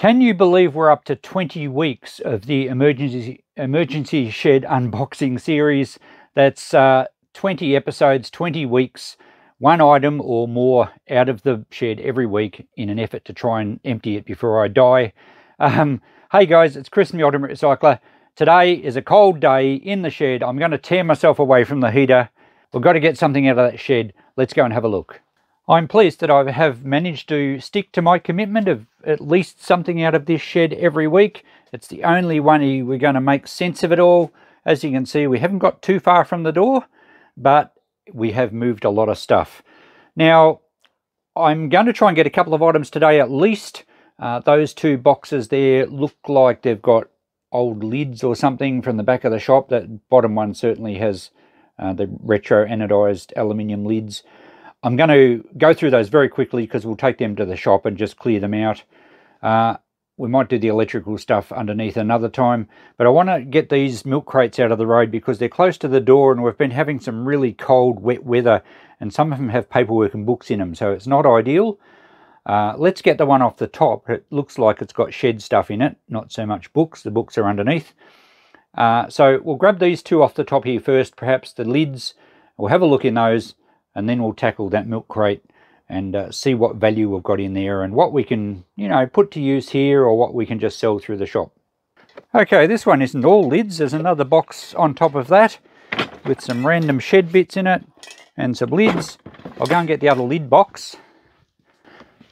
Can you believe we're up to 20 weeks of the emergency shed unboxing series? That's 20 episodes, 20 weeks, one item or more out of the shed every week in an effort to try and empty it before I die. Hey guys, it's Chris from the Ultimate Recycler. Today is a cold day in the shed. I'm going to tear myself away from the heater. We've got to get something out of that shed. Let's go and have a look. I'm pleased that I have managed to stick to my commitment of at least something out of this shed every week. It's the only one we're going to make sense of it all. As you can see, we haven't got too far from the door, but we have moved a lot of stuff. Now, I'm going to try and get a couple of items today at least. Those two boxes there look like they've got old lids or something from the back of the shop. That bottom one certainly has the retro anodized aluminium lids. I'm going to go through those very quickly because we'll take them to the shop and just clear them out. We might do the electrical stuff underneath another time, but I want to get these milk crates out of the road because they're close to the door and we've been having some really cold, wet weather, and some of them have paperwork and books in them, so it's not ideal. Let's get the one off the top. It looks like it's got shed stuff in it, not so much books. The books are underneath. So we'll grab these two off the top here first, perhaps the lids. We'll have a look in those, and then we'll tackle that milk crate and see what value we've got in there and what we can, put to use here or what we can just sell through the shop. Okay, this one isn't all lids. There's another box on top of that with some random shed bits in it and some lids. I'll go and get the other lid box.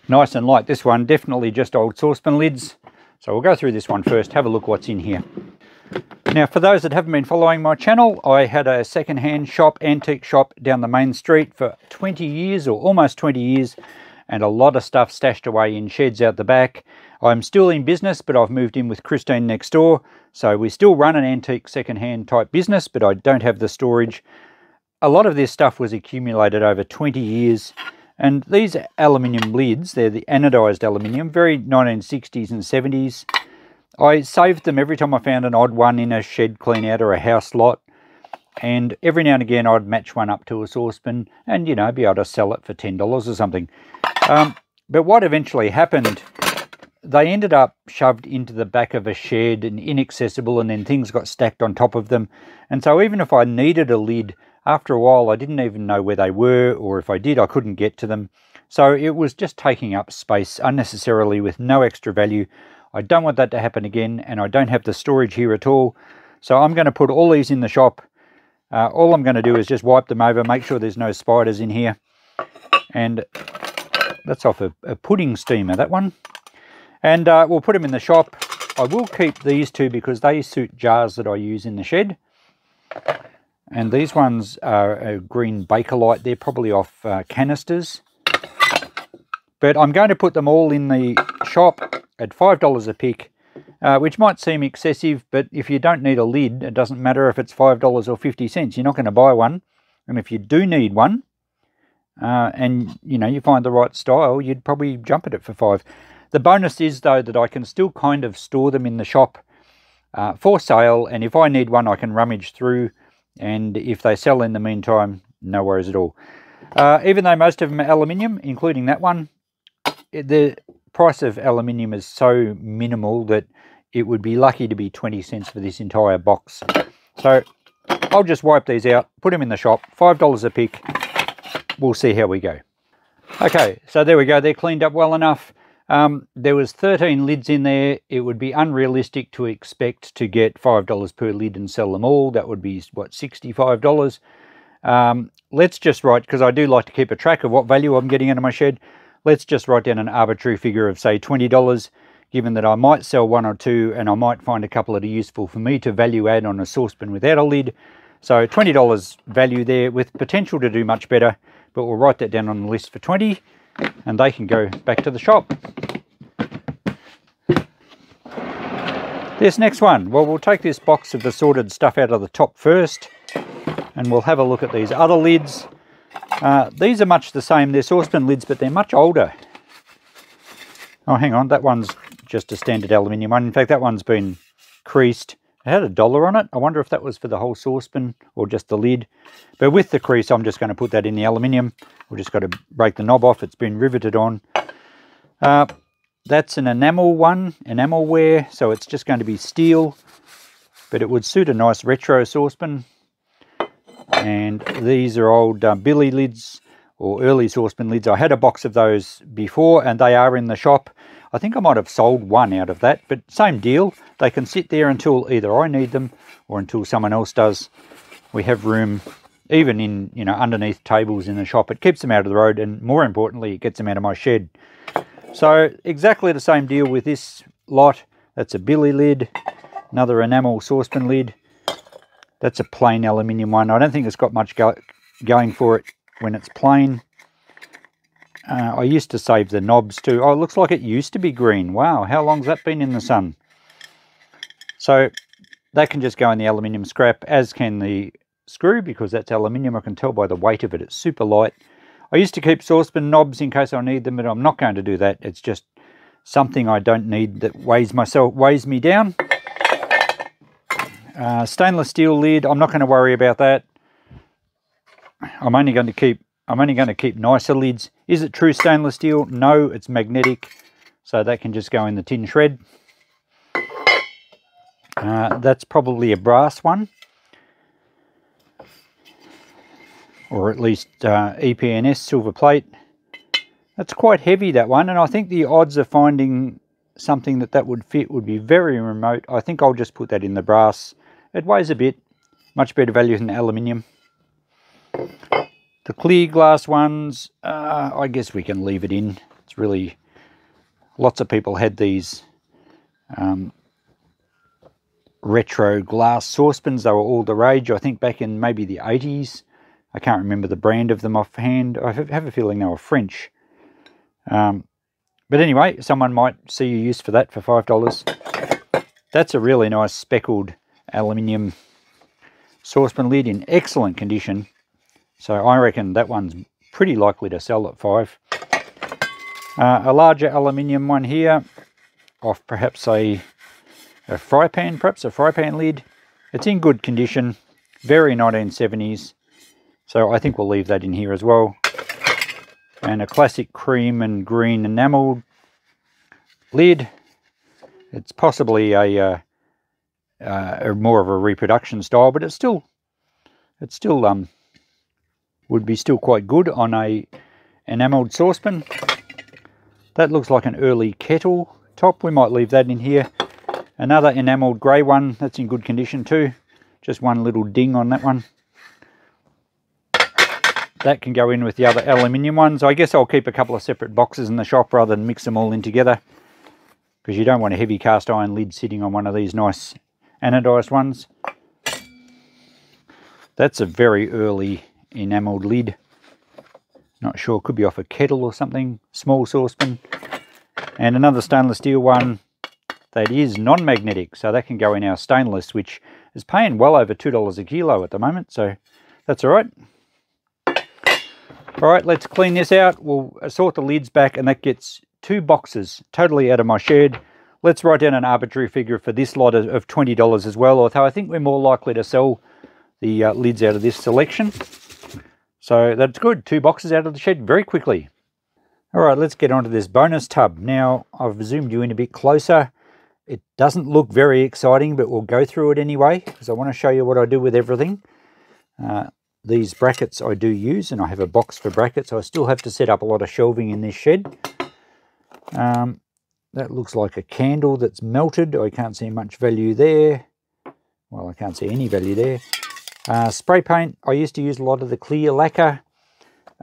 Nice and light, this one. Definitely just old saucepan lids. So we'll go through this one first, have a look what's in here. Now, for those that haven't been following my channel, I had a second-hand shop, antique shop down the main street for 20 years or almost 20 years, and a lot of stuff stashed away in sheds out the back. I'm still in business, but I've moved in with Christine next door, so we still run an antique second-hand type business, but I don't have the storage. A lot of this stuff was accumulated over 20 years, and these aluminium lids, they're the anodized aluminium, very 1960s and 70s. I saved them every time I found an odd one in a shed clean out or a house lot, and every now and again I'd match one up to a saucepan and, be able to sell it for $10 or something. But what eventually happened, they ended up shoved into the back of a shed and inaccessible, and then things got stacked on top of them. And so even if I needed a lid, after a while I didn't even know where they were, or if I did I couldn't get to them. So it was just taking up space unnecessarily with no extra value. I don't want that to happen again, and I don't have the storage here at all. So I'm going to put all these in the shop. All I'm going to do is just wipe them over, make sure there's no spiders in here. And that's off a pudding steamer, that one. And we'll put them in the shop. I will keep these two because they suit jars that I use in the shed. And these ones are a green Bakelite. They're probably off canisters. But I'm going to put them all in the shop at $5 a pick, which might seem excessive, but if you don't need a lid, it doesn't matter if it's $5 or 50 cents. You're not going to buy one. And if you do need one, and you find the right style, you'd probably jump at it for $5. The bonus is, though, that I can still kind of store them in the shop for sale, and if I need one, I can rummage through, and if they sell in the meantime, no worries at all. Even though most of them are aluminium, including that one, the price of aluminium is so minimal that it would be lucky to be 20 cents for this entire box. So I'll just wipe these out, put them in the shop, $5 a pick. We'll see how we go. Okay, so there we go. They're cleaned up well enough. There was 13 lids in there. It would be unrealistic to expect to get $5 per lid and sell them all. That would be, what, $65? Let's just write, because I do like to keep a track of what value I'm getting out of my shed. Let's just write down an arbitrary figure of, say, $20, given that I might sell one or two and I might find a couple that are useful for me to value add on a saucepan without a lid. So $20 value there with potential to do much better, but we'll write that down on the list for 20 and they can go back to the shop. This next one, well, we'll take this box of assorted stuff out of the top first and we'll have a look at these other lids. These are much the same. They're saucepan lids, but they're much older. Oh, hang on. That one's just a standard aluminium one. In fact, that one's been creased. It had $1 on it. I wonder if that was for the whole saucepan or just the lid. But with the crease, I'm just going to put that in the aluminium. We've just got to break the knob off. It's been riveted on. That's an enamel one, enamelware, so it's just going to be steel, but it would suit a nice retro saucepan. And these are old billy lids, or early saucepan lids. I had a box of those before, and they are in the shop. I think I might have sold one out of that, but same deal. They can sit there until either I need them or until someone else does. We have room, even in, you know, underneath tables in the shop. It keeps them out of the road, and more importantly, it gets them out of my shed. So exactly the same deal with this lot. That's a billy lid, another enamel saucepan lid. That's a plain aluminium one. I don't think it's got much going for it when it's plain. I used to save the knobs too. Oh, it looks like it used to be green. Wow, how long's that been in the sun? So that can just go in the aluminium scrap, as can the screw, because that's aluminium. I can tell by the weight of it. It's super light. I used to keep saucepan knobs in case I need them, but I'm not going to do that. It's just something I don't need that weighs me down. Stainless steel lid. I'm not going to worry about that. I'm only going to keep nicer lids. Is it true stainless steel? No, it's magnetic, so that can just go in the tin shred. That's probably a brass one, or at least EPNS silver plate. That's quite heavy, that one, and I think the odds of finding something that would fit would be very remote. I think I'll just put that in the brass. It weighs a bit, much better value than aluminium. The clear glass ones, I guess we can leave it in. It's really, lots of people had these retro glass saucepans. They were all the rage, I think, back in maybe the 80s. I can't remember the brand of them offhand. I have a feeling they were French. But anyway, someone might see a use for that for $5. That's a really nice speckled aluminium saucepan lid in excellent condition. So I reckon that one's pretty likely to sell at $5. A larger aluminium one here, off perhaps a fry pan, lid. It's in good condition, very 1970s. So I think we'll leave that in here as well. And a classic cream and green enameled lid. It's possibly a more of a reproduction style, but it still would be still quite good on a enameled saucepan. That looks like an early kettle top. We might leave that in here. Another enameled grey one. That's in good condition too. Just one little ding on that one. That can go in with the other aluminium ones. I guess I'll keep a couple of separate boxes in the shop rather than mix them all in together, because you don't want a heavy cast iron lid sitting on one of these nice anodized ones. That's a very early enameled lid. Not sure, could be off a kettle or something. Small saucepan. And another stainless steel one that is non-magnetic, so that can go in our stainless, which is paying well over $2 a kilo at the moment, so that's all right. All right, let's clean this out. We'll sort the lids back, and that gets 2 boxes totally out of my shed. Let's write down an arbitrary figure for this lot of $20 as well, although I think we're more likely to sell the lids out of this selection. So that's good. 2 boxes out of the shed very quickly. All right, let's get onto this bonus tub. Now, I've zoomed you in a bit closer. It doesn't look very exciting, but we'll go through it anyway, because I want to show you what I do with everything. These brackets I do use, and I have a box for brackets. I still have to set up a lot of shelving in this shed. That looks like a candle that's melted. I can't see much value there. Well, I can't see any value there. Spray paint, I used to use a lot of the clear lacquer,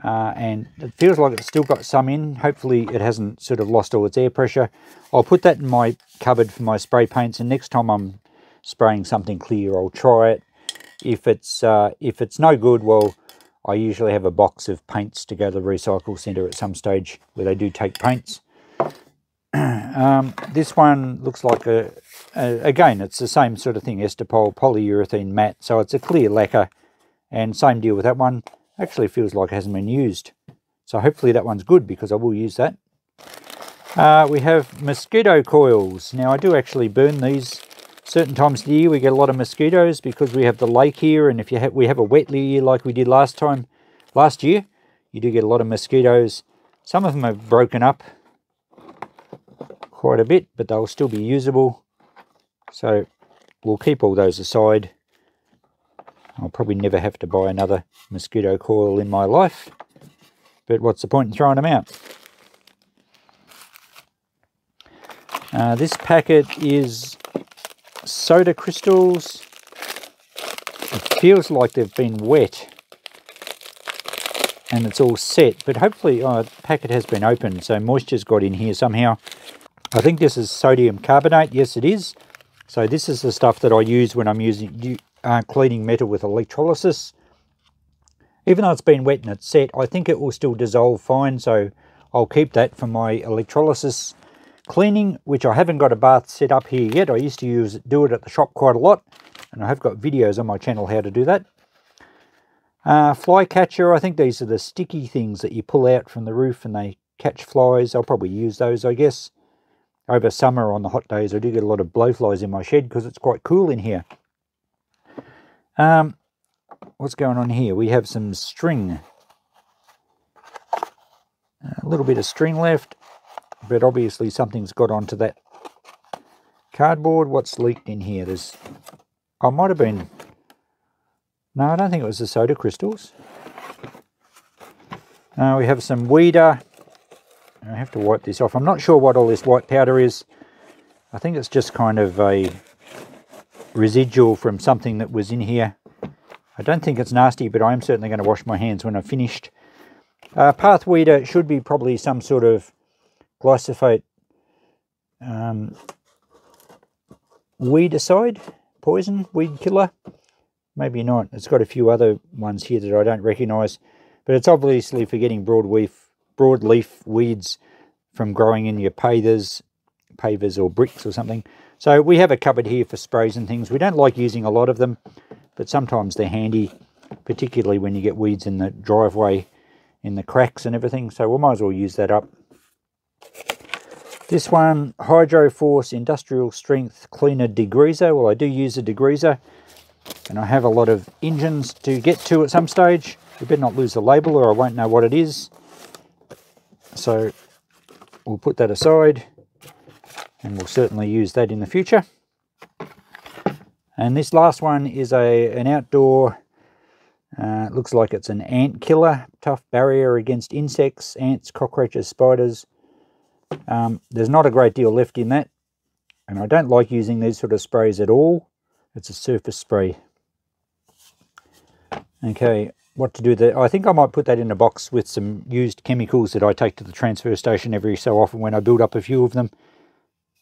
and it feels like it's still got some in. Hopefully it hasn't sort of lost all its air pressure. I'll put that in my cupboard for my spray paints, and next time I'm spraying something clear, I'll try it. If it's no good, well, I usually have a box of paints to go to the recycle centre at some stage where they do take paints. This one looks like again, it's the same sort of thing, Estopol polyurethane matte, so it's a clear lacquer, and same deal with that one. Actually feels like it hasn't been used, so hopefully that one's good, because I will use that. We have mosquito coils. Now, I do actually burn these certain times of the year. We get a lot of mosquitoes because we have the lake here, and if we have a wet year like we did last year, you do get a lot of mosquitoes. Some of them have broken up. quite a bit, but they'll still be usable. So we'll keep all those aside. I'll probably never have to buy another mosquito coil in my life, but what's the point in throwing them out? This packet is soda crystals. It feels like they've been wet and it's all set, but hopefully the packet has been opened, so moisture's got in here somehow. I think this is sodium carbonate. Yes, it is. So this is the stuff that I use when I'm cleaning metal with electrolysis. Even though it's been wet and it's set, I think it will still dissolve fine, so I'll keep that for my electrolysis cleaning, which I haven't got a bath set up here yet. I used to do it at the shop quite a lot, and I have got videos on my channel how to do that. Fly catcher, I think these are the sticky things that you pull out from the roof and they catch flies. I'll probably use those, I guess. Over summer on the hot days, I do get a lot of blowflies in my shed because it's quite cool in here. What's going on here? We have some string. A little bit of string left, but obviously something's got onto that cardboard. What's leaked in here? I might have been... No, I don't think it was the soda crystals. We have some weeder. I have to wipe this off. I'm not sure what all this white powder is. I think it's just kind of a residual from something that was in here. I don't think it's nasty, but I am certainly going to wash my hands when I've finished. Path weeder should be probably some sort of glyphosate weedicide, poison, weed killer. Maybe not. It's got a few other ones here that I don't recognise, but it's obviously for getting broadleaf weeds from growing in your pavers or bricks or something. So we have a cupboard here for sprays and things. We don't like using a lot of them, but sometimes they're handy, particularly when you get weeds in the driveway, in the cracks and everything. So we might as well use that up. This one, Hydro Force Industrial Strength Cleaner Degreaser. Well, I do use a degreaser, and I have a lot of engines to get to at some stage. We better not lose the label or I won't know what it is. So we'll put that aside, and we'll certainly use that in the future. And this last one is an outdoor, it looks like it's an ant killer, tough barrier against insects, ants, cockroaches, spiders. There's not a great deal left in that, and I don't like using these sort of sprays at all. It's a surface spray. Okay, what to do there? I think I might put that in a box with some used chemicals that I take to the transfer station every so often when I build up a few of them.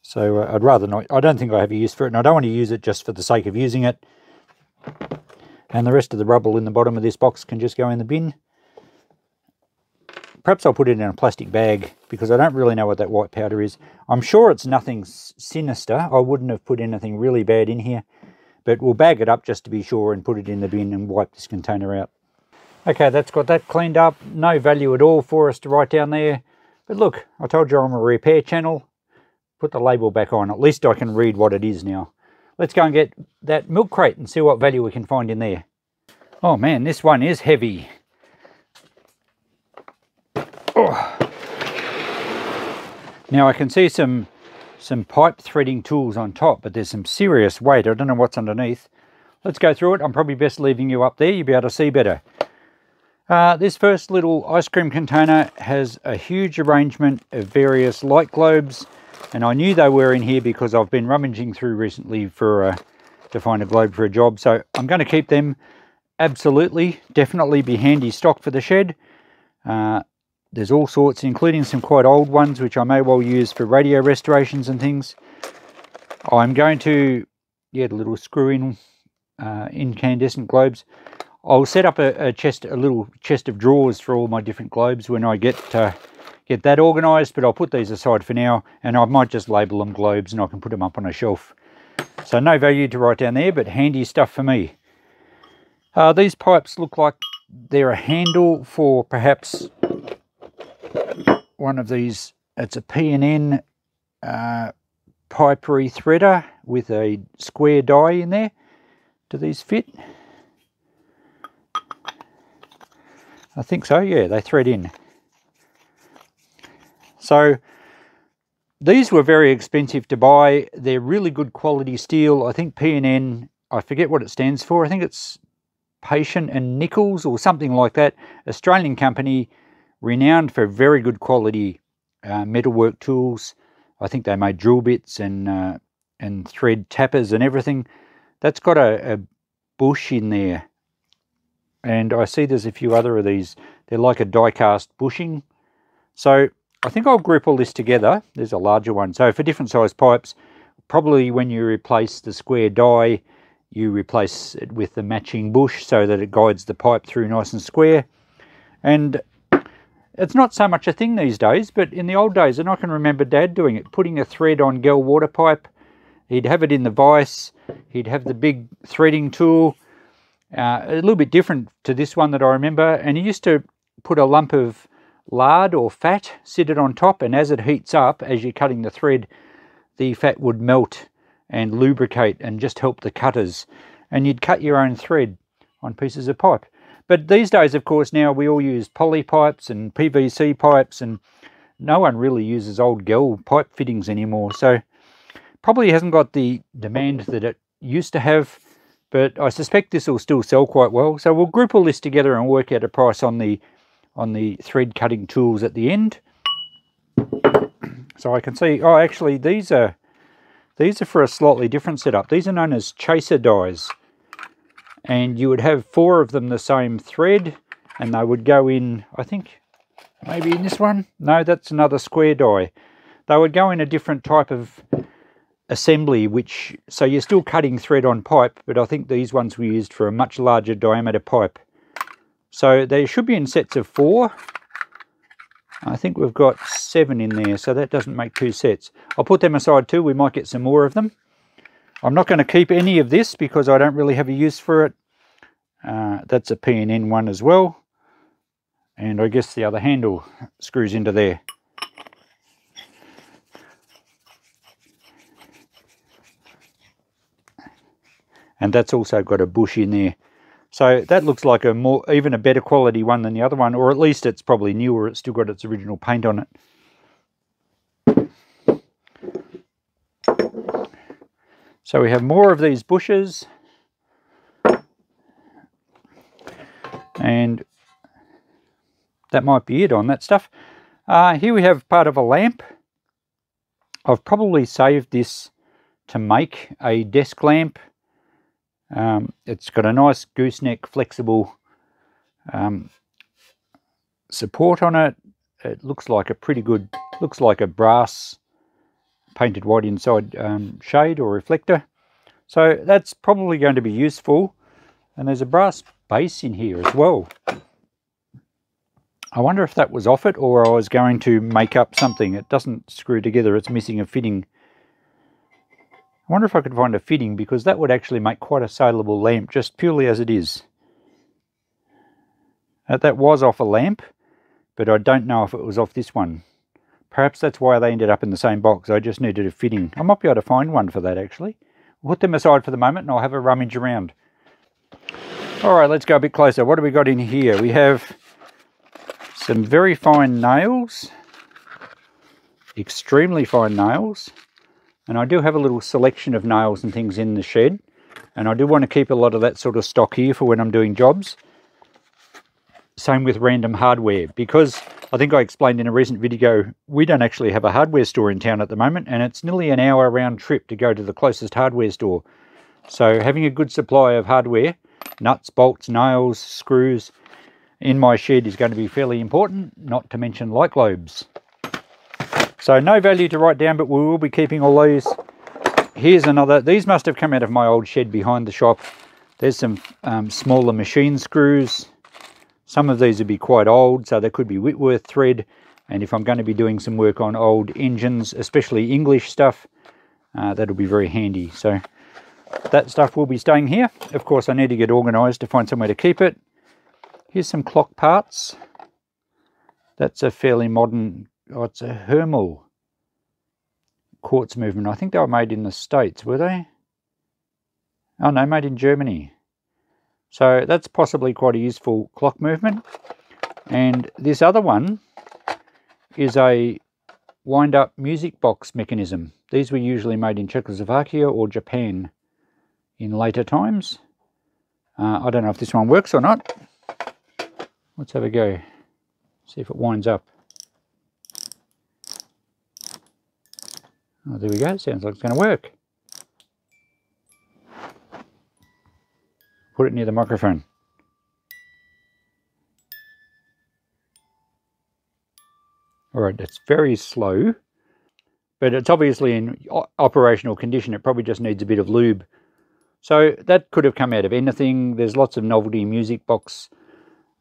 So I'd rather not. I don't think I have a use for it, and I don't want to use it just for the sake of using it. And the rest of the rubble in the bottom of this box can just go in the bin. Perhaps I'll put it in a plastic bag because I don't really know what that white powder is. I'm sure it's nothing sinister. I wouldn't have put anything really bad in here, but we'll bag it up just to be sure and put it in the bin and wipe this container out. Okay, that's got that cleaned up. No value at all for us to write down there. But look, I told you I'm a repair channel. Put the label back on. At least I can read what it is now. Let's go and get that milk crate and see what value we can find in there. Oh man, this one is heavy. Oh. Now I can see some pipe threading tools on top, but there's some serious weight. I don't know what's underneath. Let's go through it. I'm probably best leaving you up there. You'll be able to see better. This first little ice cream container has a huge arrangement of various light globes, and I knew they were in here because I've been rummaging through recently to find a globe for a job. So I'm going to keep them. Absolutely, definitely be handy stock for the shed. There's all sorts, including some quite old ones, which I may well use for radio restorations and things. I'm going to get a little screw-in incandescent globes. I'll set up a little chest of drawers for all my different globes when I get that organised, but I'll put these aside for now, and I might just label them globes and I can put them up on a shelf. So no value to write down there, but handy stuff for me. These pipes look like they're a handle for perhaps one of these. It's a P&N pipe rethreader with a square die in there. Do these fit? I think so, yeah, they thread in. So These were very expensive to buy. They're really good quality steel. I think P&N, I forget what it stands for. I think it's Patient and Nichols or something like that. Australian company, renowned for very good quality metalwork tools. I think they made drill bits and thread tappers and everything. That's got a bush in there. And I see there's a few other of these. They're like a die-cast bushing. So I think I'll group all this together. There's a larger one. So for different size pipes, probably when you replace the square die, you replace it with the matching bush so that it guides the pipe through nice and square. And it's not so much a thing these days, but in the old days, and I can remember Dad doing it, putting a thread on gel water pipe. He'd have it in the vise. He'd have the big threading tool, a little bit different to this one that I remember. And he used to put a lump of lard or fat, sit it on top, and as it heats up, as you're cutting the thread, the fat would melt and lubricate and just help the cutters. And you'd cut your own thread on pieces of pipe. But these days, of course, now we all use poly pipes and PVC pipes, and no one really uses old gel pipe fittings anymore. So probably hasn't got the demand that it used to have, but I suspect this will still sell quite well. So we'll group all this together and work out a price on the thread cutting tools at the end. So I can see, oh, actually these are for a slightly different setup. These are known as chaser dies, and you would have 4 of them the same thread, and they would go in, I think maybe in this one. No, that's another square die. They would go in a different type of assembly, so you're still cutting thread on pipe, but I think these ones were used for a much larger diameter pipe. So they should be in sets of 4. I think we've got 7 in there, so that doesn't make 2 sets. I'll put them aside too. We might get some more of them. I'm not going to keep any of this because I don't really have a use for it. That's a P&N one as well. And I guess the other handle screws into there. And that's also got a bush in there. So that looks like even a better quality one than the other one, or at least it's probably newer. It's still got its original paint on it. So we have more of these bushes. And that might be it on that stuff. Here we have part of a lamp. I've probably saved this to make a desk lamp. It's got a nice gooseneck flexible support on it. It looks like looks like a brass painted white inside shade or reflector. So that's probably going to be useful. And there's a brass base in here as well. I wonder if that was off it or I was going to make up something. It doesn't screw together, it's missing a fitting. I wonder if I could find a fitting, because that would actually make quite a saleable lamp just purely as it is. That was off a lamp, but I don't know if it was off this one. Perhaps that's why they ended up in the same box. I just needed a fitting. I might be able to find one for that actually. We'll put them aside for the moment and I'll have a rummage around. Alright, let's go a bit closer. What have we got in here? We have some very fine nails. Extremely fine nails. And I do have a little selection of nails and things in the shed. And I do want to keep a lot of that sort of stock here for when I'm doing jobs. Same with random hardware, because I think I explained in a recent video, we don't actually have a hardware store in town at the moment, and it's nearly an hour round trip to go to the closest hardware store. So having a good supply of hardware, nuts, bolts, nails, screws, in my shed is going to be fairly important, not to mention light globes. So no value to write down, but we will be keeping all these. Here's another. These must have come out of my old shed behind the shop. There's some smaller machine screws. Some of these would be quite old, so they could be Whitworth thread. And if I'm going to be doing some work on old engines, especially English stuff, that'll be very handy. So that stuff will be staying here. Of course, I need to get organised to find somewhere to keep it. Here's some clock parts. That's a fairly modern... Oh, it's a Hermel quartz movement. I think they were made in the States, were they? Oh no, made in Germany. So that's possibly quite a useful clock movement. And this other one is a wind-up music box mechanism. These were usually made in Czechoslovakia or Japan in later times. I don't know if this one works or not. Let's have a go. See if it winds up. Oh, there we go. Sounds like it's going to work. Put it near the microphone. Alright, that's very slow, but it's obviously in operational condition. It probably just needs a bit of lube. So that could have come out of anything. There's lots of novelty music box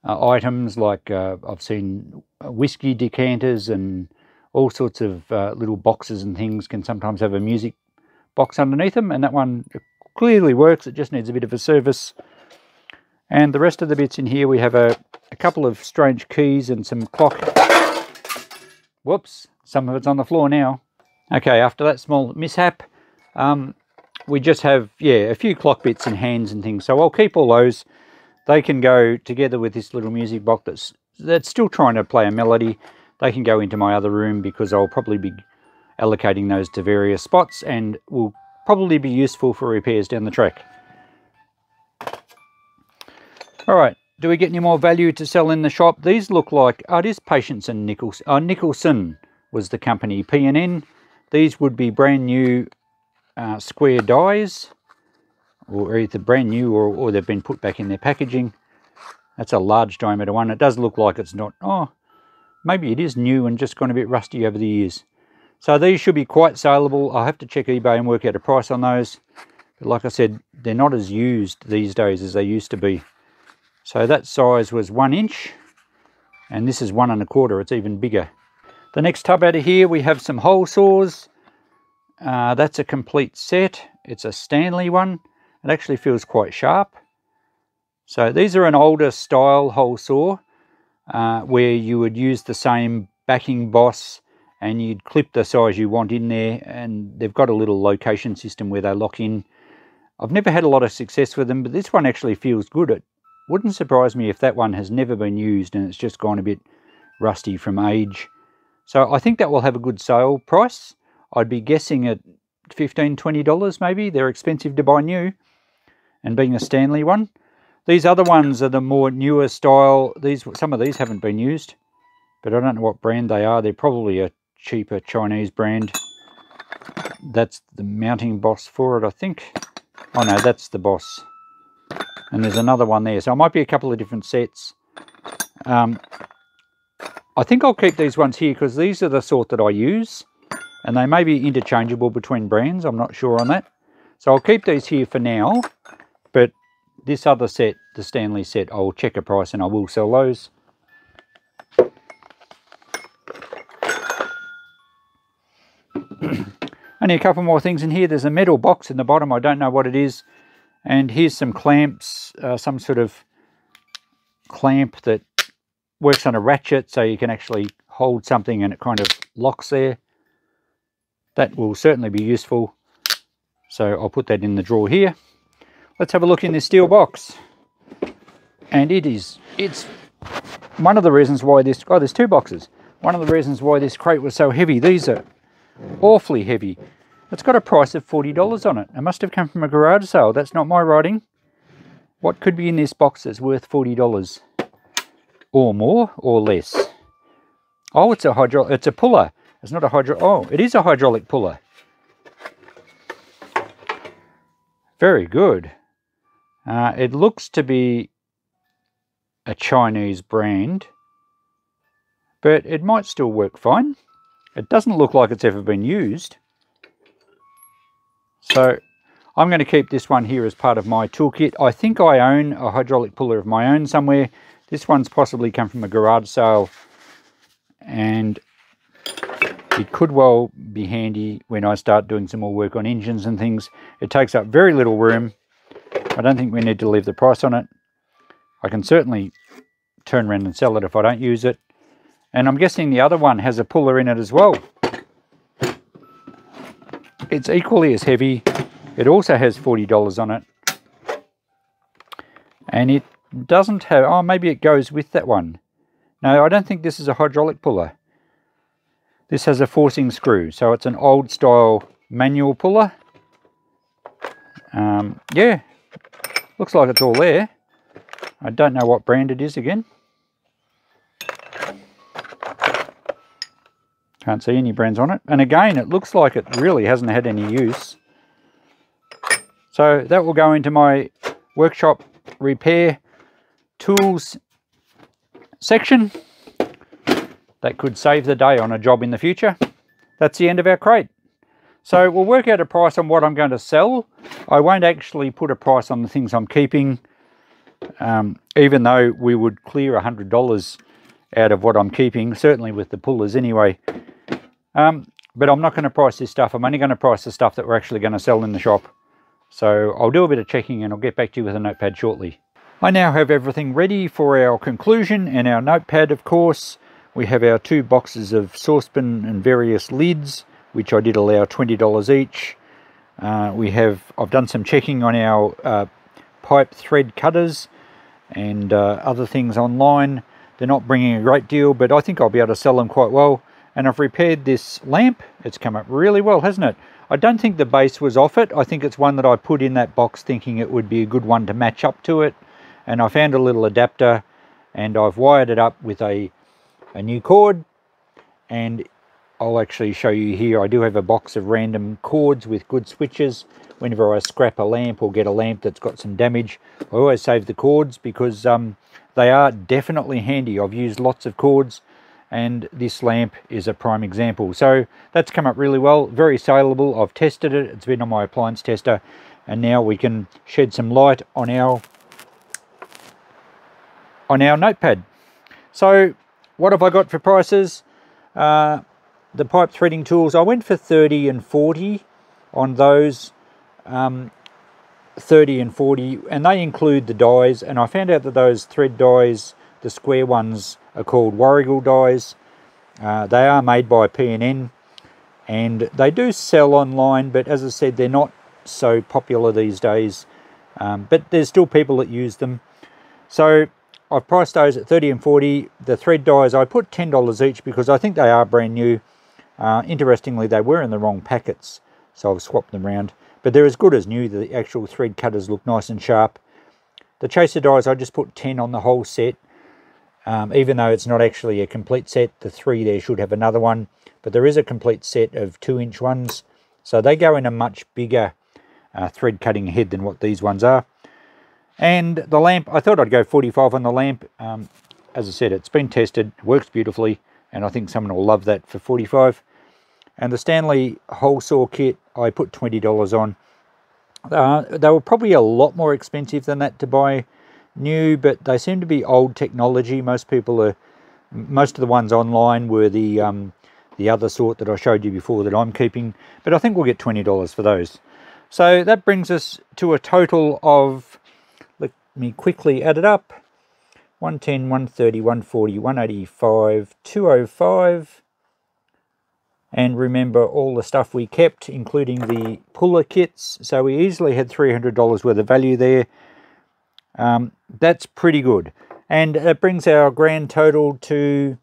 items, like I've seen whiskey decanters and all sorts of little boxes and things can sometimes have a music box underneath them, and that one clearly works. It just needs a bit of a service. And the rest of the bits in here, we have a couple of strange keys and some clock. Whoops, some of it's on the floor now. Okay, after that small mishap, we just have, yeah, a few clock bits and hands and things. So I'll keep all those. They can go together with this little music box that's still trying to play a melody. They can go into my other room because I'll probably be allocating those to various spots and will probably be useful for repairs down the track. All right. Do we get any more value to sell in the shop? These look like, it is Patience and Nicholson. Nicholson was the company, P&N. These would be brand new square dies, or either brand new or they've been put back in their packaging. That's a large diameter one. It does look like it's not, maybe it is new and just gone a bit rusty over the years. So these should be quite saleable. I'll have to check eBay and work out a price on those. But like I said, they're not as used these days as they used to be. So that size was 1 inch, and this is 1 1/4. It's even bigger. The next tub out of here, we have some hole saws. That's a complete set. It's a Stanley one. It actually feels quite sharp. So these are an older style hole saw, where you would use the same backing boss and you'd clip the size you want in there, and they've got a little location system where they lock in. I've never had a lot of success with them, but this one actually feels good. It wouldn't surprise me if that one has never been used and it's just gone a bit rusty from age. So I think that will have a good sale price. I'd be guessing at $15, $20 maybe. They're expensive to buy new, and being a Stanley one. These other ones are the more newer style. Some of these haven't been used, but I don't know what brand they are. They're probably a cheaper Chinese brand. That's the mounting boss for it, I think. Oh no, that's the boss. And there's another one there. So it might be a couple of different sets. I think I'll keep these ones here because these are the sort that I use. And they may be interchangeable between brands. I'm not sure on that. So I'll keep these here for now. But this other set, the Stanley set, I'll check a price and I will sell those. Only a couple more things in here. There's a metal box in the bottom. I don't know what it is. And here's some clamps, some sort of clamp that works on a ratchet so you can actually hold something and it kind of locks there. That will certainly be useful. So I'll put that in the drawer here. Let's have a look in this steel box. And it's one of the reasons why this, there's two boxes. One of the reasons why this crate was so heavy. These are awfully heavy. It's got a price of $40 on it. It must have come from a garage sale. That's not my writing. What could be in this box that's worth $40? Or more, or less? Oh, it's a puller. It's not a it is a hydraulic puller. Very good. It looks to be a Chinese brand, but it might still work fine. It doesn't look like it's ever been used. So I'm going to keep this one here as part of my toolkit. I think I own a hydraulic puller of my own somewhere. This one's possibly come from a garage sale, and it could well be handy when I start doing some more work on engines and things. It takes up very little room. I don't think we need to leave the price on it. I can certainly turn around and sell it if I don't use it. And I'm guessing the other one has a puller in it as well. It's equally as heavy. It also has $40 on it. And it doesn't have, maybe it goes with that one. No, I don't think this is a hydraulic puller. This has a forcing screw, so it's an old style manual puller. Yeah, looks like it's all there. I don't know what brand it is again. Can't see any brands on it. And again, it looks like it really hasn't had any use. So that will go into my workshop repair tools section. That could save the day on a job in the future. That's the end of our crate. So we'll work out a price on what I'm going to sell. I won't actually put a price on the things I'm keeping, even though we would clear $100 out of what I'm keeping, certainly with the pullers anyway. But I'm not going to price this stuff. I'm only going to price the stuff that we're actually going to sell in the shop. So I'll do a bit of checking and I'll get back to you with a notepad shortly. I now have everything ready for our conclusion and our notepad, of course. We have our 2 boxes of saucepan and various lids, which I did allow $20 each. I've done some checking on our pipe thread cutters and other things online. They're not bringing a great deal, but I think I'll be able to sell them quite well. And I've repaired this lamp. It's come up really well, hasn't it? I don't think the base was off it. I think it's one that I put in that box thinking it would be a good one to match up to it. And I found a little adapter and I've wired it up with a new cord. And I'll actually show you here. I do have a box of random cords with good switches. Whenever I scrap a lamp or get a lamp that's got some damage, I always save the cords because they are definitely handy. I've used lots of cords and this lamp is a prime example. So that's come up really well, very saleable. I've tested it, it's been on my appliance tester, and now we can shed some light on our notepad. So what have I got for prices? The pipe threading tools, I went for 30 and 40 on those. 30 and 40, and they include the dies, and I found out that those thread dies, the square ones, are called Warrigal dies. They are made by P&N and they do sell online, but as I said, they're not so popular these days, but there's still people that use them. So I've priced those at 30 and 40. The thread dies, I put $10 each because I think they are brand new. Interestingly, they were in the wrong packets, so I've swapped them around, but they're as good as new. The actual thread cutters look nice and sharp. The chaser dies, I just put 10 on the whole set. Even though it's not actually a complete set, the 3 there should have another one, but there is a complete set of 2-inch ones, so they go in a much bigger thread cutting head than what these ones are. And the lamp, I thought I'd go 45 on the lamp. As I said, it's been tested, works beautifully, and I think someone will love that for 45. And the Stanley hole saw kit, I put $20 on. They were probably a lot more expensive than that to buy new, but they seem to be old technology. Most of the ones online were the other sort that I showed you before that I'm keeping, but I think we'll get $20 for those. So that brings us to a total of, let me quickly add it up, 110, 130, 140, 185, 205. And remember all the stuff we kept, including the puller kits, so we easily had $300 worth of value there. That's pretty good, and that brings our grand total to,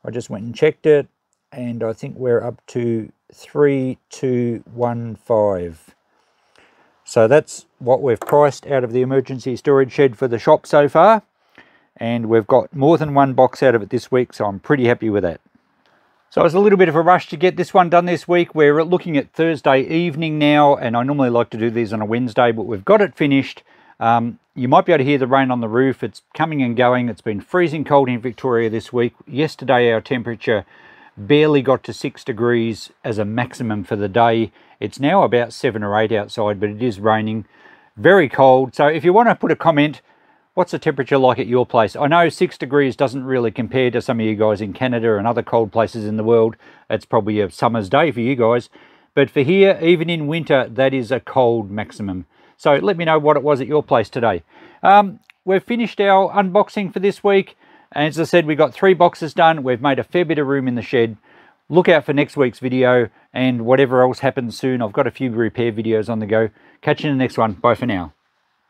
I just went and checked it, and I think we're up to 3215. So that's what we've priced out of the emergency storage shed for the shop so far, and we've got more than one box out of it this week, so I'm pretty happy with that. So it was a little bit of a rush to get this one done this week. We're looking at Thursday evening now, and I normally like to do these on a Wednesday, but we've got it finished. You might be able to hear the rain on the roof. It's coming and going. It's been freezing cold in Victoria this week. Yesterday our temperature barely got to 6 degrees as a maximum for the day. It's now about 7 or 8 outside, but it is raining. Very cold. So if you want to put a comment, what's the temperature like at your place? I know 6 degrees doesn't really compare to some of you guys in Canada and other cold places in the world. It's probably a summer's day for you guys. But for here, even in winter, that is a cold maximum. So let me know what it was at your place today. We've finished our unboxing for this week. And as I said, we got 3 boxes done. We've made a fair bit of room in the shed. Look out for next week's video and whatever else happens soon. I've got a few repair videos on the go. Catch you in the next one. Bye for now.